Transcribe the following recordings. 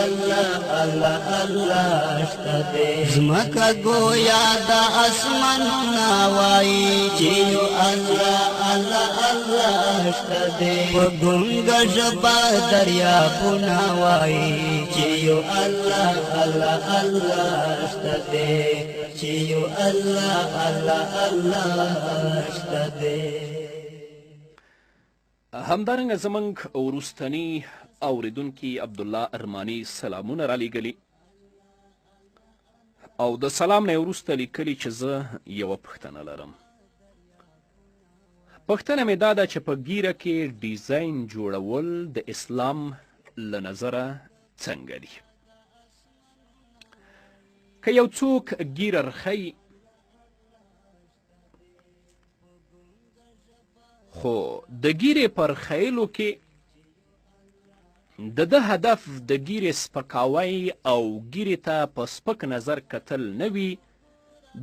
الله الله الله شته دی زمکه گویا د اسمانونه وایي چې یو الله الله الله شته دی په ګونګه ژبه دریابونه وایي چې یو الله الله الله شته دی چې یو الله الله الله شته دی. همدارنګه زموږ وروستني اوریدونکي عبدالله ارماني سلامونه رالیږلي او د سلام نه وروسته لیکلي چې زه یوه پوښتنه لرم. پوښتنه مې دا ده چې په ګیره کې ډیزاین جوړول د اسلام له نظره څنګه دي؟ که یو څوک ګیره رخی خو د ګیرې پر خیلو کې د هدف د ګیرې سپکاوی او ګیرې ته په سپک نظر کتل نه وي،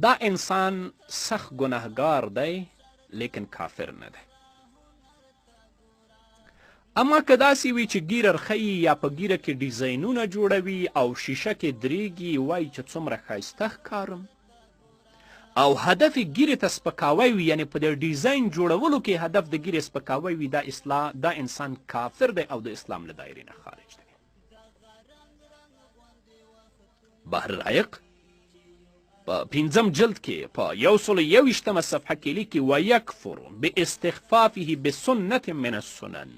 دا انسان سخت ګناهګار دی لیکن کافر نه دی. اما که داسې وي چې ګیره رخی یا په ګیره کې ډیزاینونه جوړوي او شیشه کې درېږي وایي چې څومره ښایسته ښکارم او هدف یې ګیرې ته سپکاوی وي، یعنې په د ډیزاین جوړولو کې هدف د ګیرې سپکاوی وي، دا انسان کافر دی او د اسلام له دایرې نه خارج دی. بحر العیق په 5م جلد کې په 121 صفحه کې لیکي ویکفر باستخفافه بسنة من السنن،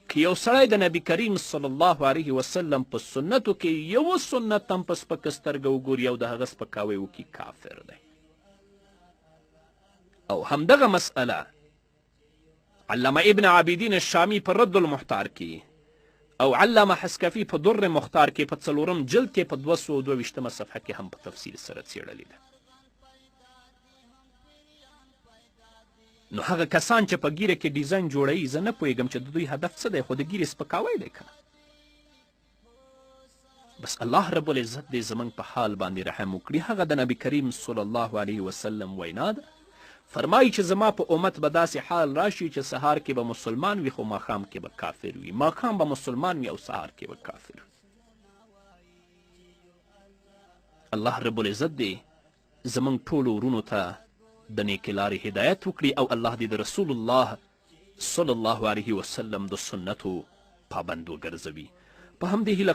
که یو سړی د نبي کریم صلی الله علیه وسلم په سنتو کې یو سنت هم په سپکه سترګه وګوري او د هغه سپکاوی وکړي کافر دی. او همدغه مسئله علامه ابن عابدین الشامی په رد المحتار کې او علامه حسکفي په در مختار کې په 4م جلد کې په 222 صفحه کې هم په تفصیل سره څېړلې ده. نو هغه کسان چې په ګیره کې ډیزاین جوړوي زه نه پوهېږم چې د دوی هدف څه دی، خو د ګیرې سپکاوی دی که بس الله رب العزت دې زموږ په حال باندې رحم وکړي. هغه د نبي کریم صلی الله علیه وسلم وینا ده، فرمایي چې زما په امت به داسې حال راشي چې سهار کې به مسلمان وي خو ماښام کې به کافر وي، ماښام به مسلمان وي او سهار کې به کافر وي. الله رب العزت دې زموږ ټولو ورونو ته د نیکې لارې هدایت وکړي او الله دې د رسول الله صلی الله علیه وسلم د سنتو پابند وګرځوي. په همدې هیله